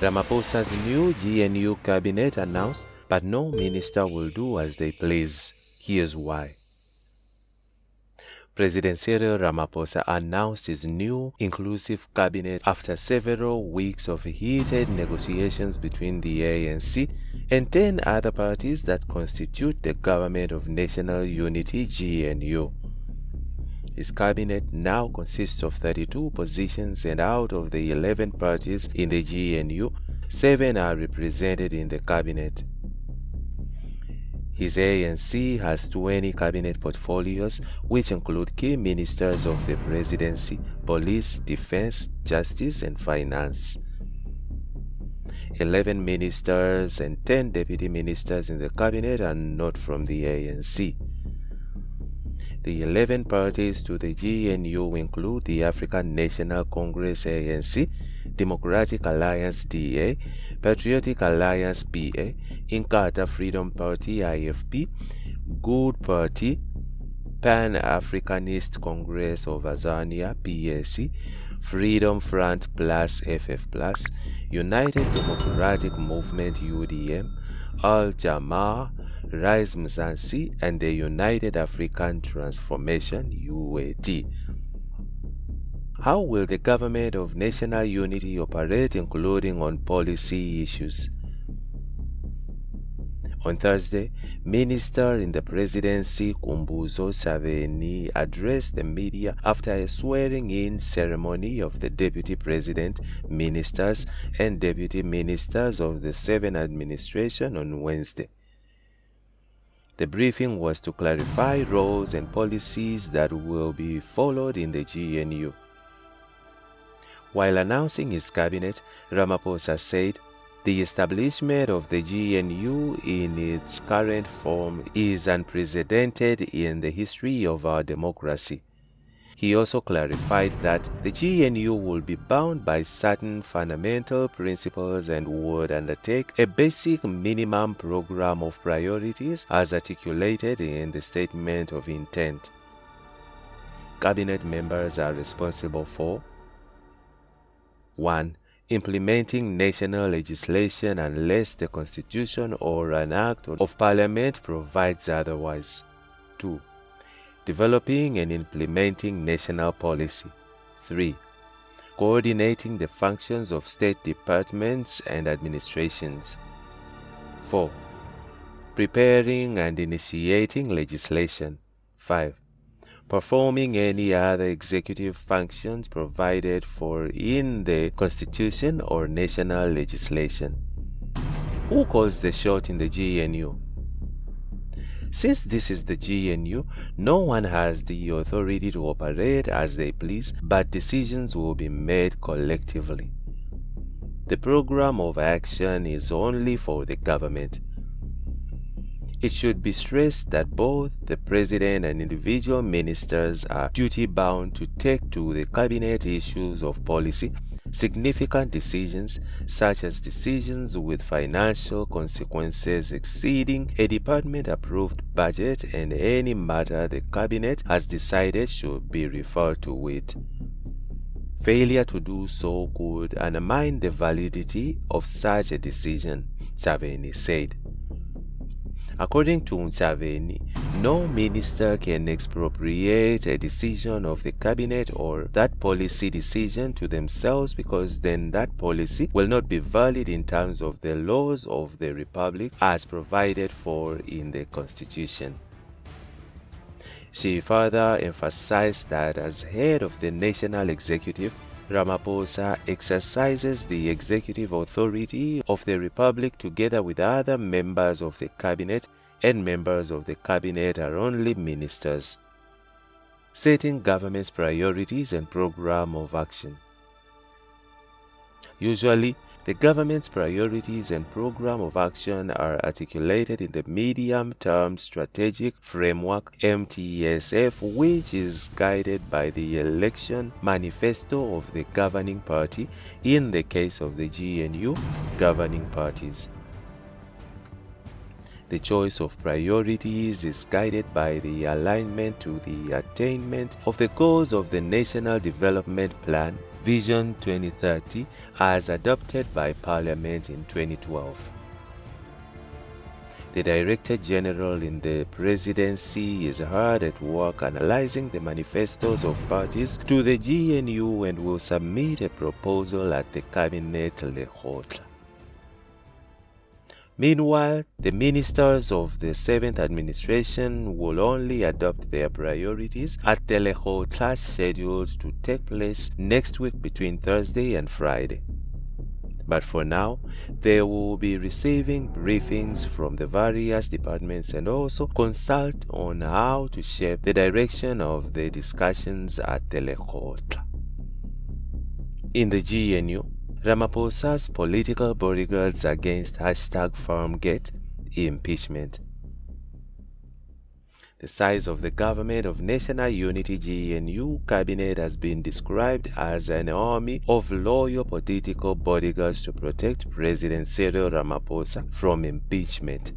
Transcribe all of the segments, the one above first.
Ramaphosa's new GNU cabinet announced, but no minister will do as they please. Here's why. President Cyril Ramaphosa announced his new inclusive cabinet after several weeks of heated negotiations between the ANC and 10 other parties that constitute the Government of National Unity GNU. His cabinet now consists of 32 positions, and out of the 11 parties in the GNU, 7 are represented in the cabinet. His ANC has 20 cabinet portfolios, which include key ministers of the Presidency, Police, Defense, Justice, and Finance. 11 ministers and 10 deputy ministers in the cabinet are not from the ANC. The 11 parties to the GNU include the African National Congress ANC, Democratic Alliance DA, Patriotic Alliance PA, Inkatha Freedom Party IFP, Good Party, Pan-Africanist Congress of Azania PAC, Freedom Front Plus FF Plus, United Democratic Movement UDM, Jama-ah, Rise Mzansi, and the United African Transformation UAT. How will the Government of National Unity operate, including on policy issues? On Thursday, Minister in the Presidency Kumbuzo Saveni addressed the media after a swearing-in ceremony of the Deputy President, Ministers, and Deputy Ministers of the 7 administration on Wednesday. The briefing was to clarify roles and policies that will be followed in the GNU. While announcing his cabinet, Ramaphosa said, "The establishment of the GNU in its current form is unprecedented in the history of our democracy." He also clarified that the GNU will be bound by certain fundamental principles and would undertake a basic minimum program of priorities as articulated in the Statement of Intent. Cabinet members are responsible for 1. Implementing national legislation unless the Constitution or an Act of Parliament provides otherwise. 2. Developing and implementing national policy. 3. Coordinating the functions of state departments and administrations. 4. Preparing and initiating legislation. 5. Performing any other executive functions provided for in the Constitution or national legislation. Who calls the shot in the GNU? Since this is the GNU, no one has the authority to operate as they please, but decisions will be made collectively. The program of action is only for the government. It should be stressed that both the President and individual ministers are duty-bound to take to the Cabinet issues of policy, significant decisions, such as decisions with financial consequences exceeding a department-approved budget, and any matter the Cabinet has decided should be referred to it. Failure to do so could undermine the validity of such a decision, Saveni said. According to Msaveni, no minister can expropriate a decision of the cabinet or that policy decision to themselves, because then that policy will not be valid in terms of the laws of the republic as provided for in the Constitution. She further emphasized that as head of the national executive, Ramaphosa exercises the executive authority of the Republic together with other members of the cabinet, and members of the cabinet are only ministers. Setting government's priorities and program of action. Usually, the government's priorities and program of action are articulated in the Medium-Term Strategic Framework (MTSF), which is guided by the election manifesto of the governing party, in the case of the GNU, governing parties. The choice of priorities is guided by the alignment to the attainment of the goals of the National Development Plan, Vision 2030 as adopted by Parliament in 2012. The Director General in the Presidency is hard at work analyzing the manifestos of parties to the GNU and will submit a proposal at the Cabinet Lekgotla. Meanwhile, the ministers of the 7th administration will only adopt their priorities at the Lekgotla scheduled to take place next week between Thursday and Friday. But for now, they will be receiving briefings from the various departments and also consult on how to shape the direction of the discussions at the Lekgotla. In the GNU, Ramaphosa's political bodyguards against #Farmgate impeachment. The size of the Government of National Unity GNU cabinet has been described as an army of loyal political bodyguards to protect President Cyril Ramaphosa from impeachment.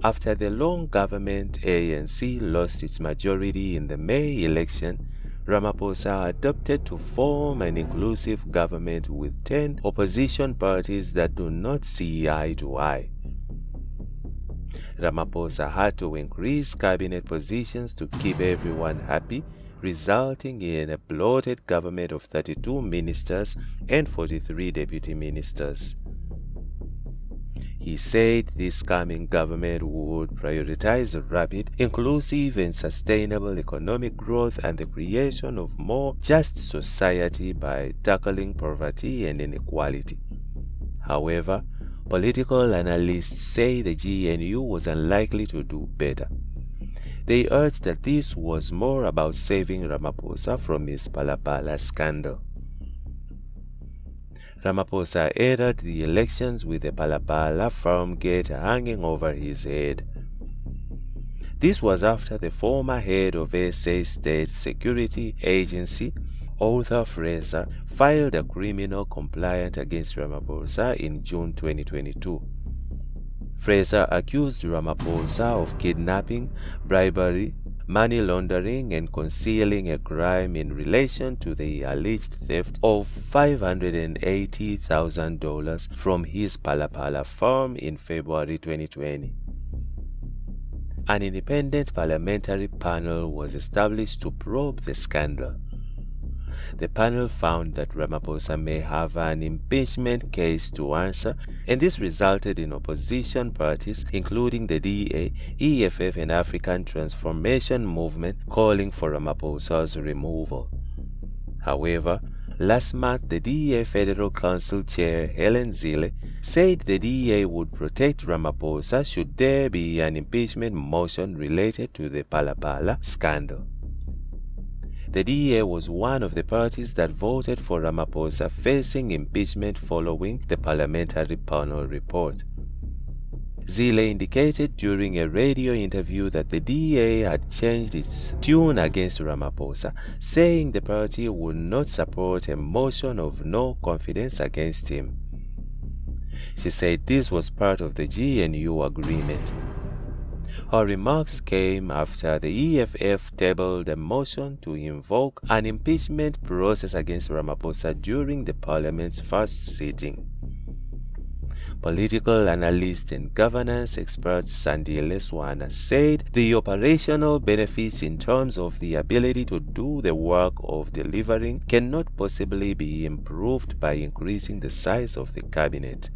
After the long government, ANC lost its majority in the May election, Ramaphosa adopted to form an inclusive government with 10 opposition parties that do not see eye to eye. Ramaphosa had to increase cabinet positions to keep everyone happy, resulting in a bloated government of 32 ministers and 43 deputy ministers. He said this coming government would prioritize rapid, inclusive and sustainable economic growth and the creation of more just society by tackling poverty and inequality. However, political analysts say the GNU was unlikely to do better. They urged that this was more about saving Ramaphosa from his Palapala scandal. Ramaphosa entered the elections with the Palapala Farmgate hanging over his head. This was after the former head of SA State Security Agency, Arthur Fraser, filed a criminal complaint against Ramaphosa in June 2022. Fraser accused Ramaphosa of kidnapping, bribery, money laundering and concealing a crime in relation to the alleged theft of $580,000 from his Palapala farm in February 2020. An independent parliamentary panel was established to probe the scandal. The panel found that Ramaphosa may have an impeachment case to answer, and this resulted in opposition parties, including the DA, EFF, and African Transformation Movement, calling for Ramaphosa's removal. However, last month, the DA Federal Council Chair Helen Zille said the DA would protect Ramaphosa should there be an impeachment motion related to the Palapala scandal. The DA was one of the parties that voted for Ramaphosa facing impeachment following the parliamentary panel report. Zille indicated during a radio interview that the DA had changed its tune against Ramaphosa, saying the party would not support a motion of no confidence against him. She said this was part of the GNU agreement. Her remarks came after the EFF tabled a motion to invoke an impeachment process against Ramaphosa during the parliament's first sitting. Political analyst and governance expert Sandile Swana said the operational benefits in terms of the ability to do the work of delivering cannot possibly be improved by increasing the size of the cabinet.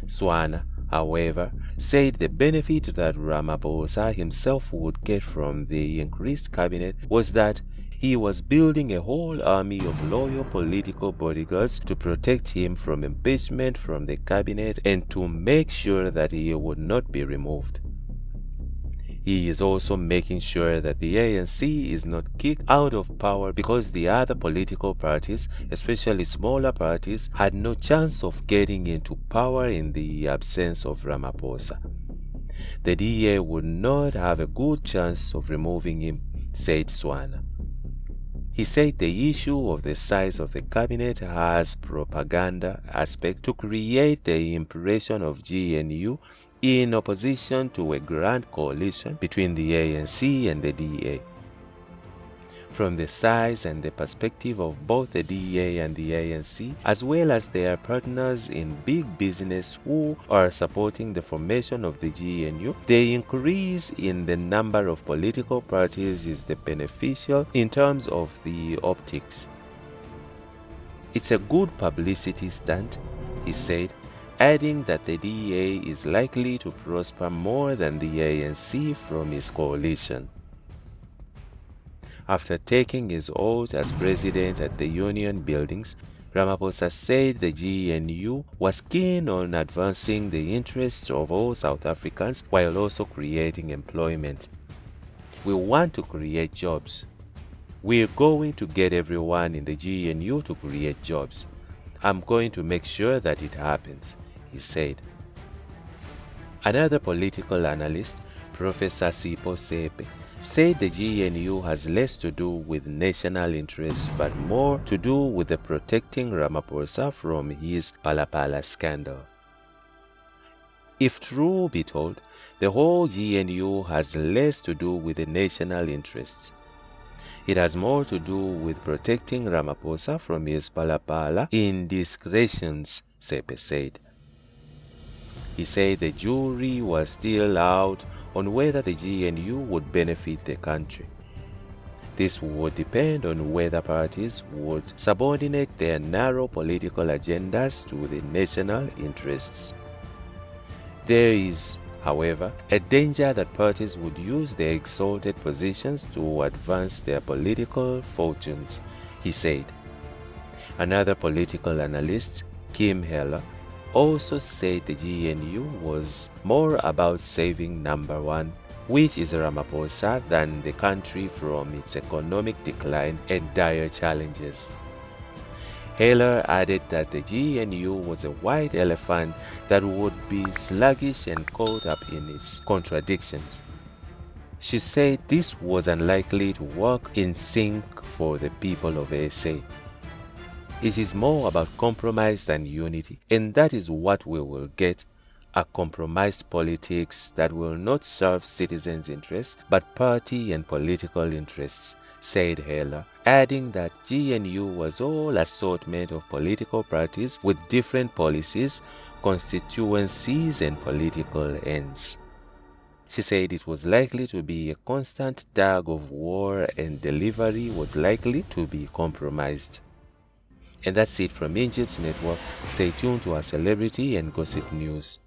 Swana, however, said the benefit that Ramaphosa himself would get from the increased cabinet was that he was building a whole army of loyal political bodyguards to protect him from impeachment from the cabinet and to make sure that he would not be removed. He is also making sure that the ANC is not kicked out of power because the other political parties, especially smaller parties, had no chance of getting into power in the absence of Ramaphosa. The DA would not have a good chance of removing him, said Swana. He said the issue of the size of the cabinet has propaganda aspect to create the impression of GNU in opposition to a grand coalition between the ANC and the DA. from the size and the perspective of both the DA and the ANC, as well as their partners in big business who are supporting the formation of the GNU, the increase in the number of political parties is the beneficial in terms of the optics. It's a good publicity stunt, he said, adding that the DA is likely to prosper more than the ANC from his coalition. After taking his oath as president at the Union buildings, Ramaphosa said the GNU was keen on advancing the interests of all South Africans while also creating employment. We want to create jobs. We're going to get everyone in the GNU to create jobs. I'm going to make sure that it happens, he said. Another political analyst, Professor Sipho Sepe, said the GNU has less to do with national interests but more to do with the protecting Ramaphosa from his Pala scandal. If true be told, the whole GNU has less to do with the national interests. It has more to do with protecting Ramaphosa from his Pala indiscretions, Sepe said. He said the jury was still out on whether the GNU would benefit the country. This would depend on whether parties would subordinate their narrow political agendas to the national interests. There is, however, a danger that parties would use their exalted positions to advance their political fortunes, he said. Another political analyst, Kim Heller, also said the GNU was more about saving number one, which is Ramaphosa, than the country from its economic decline and dire challenges. Heller added that the GNU was a white elephant that would be sluggish and caught up in its contradictions. She said this was unlikely to work in sync for the people of SA. It is more about compromise than unity, and that is what we will get, a compromised politics that will not serve citizens' interests but party and political interests, said Heller, adding that GNU was all assortment of political parties with different policies, constituencies, and political ends. She said it was likely to be a constant tug of war and delivery was likely to be compromised. And that's it from Egypt's network. Stay tuned to our celebrity and gossip news.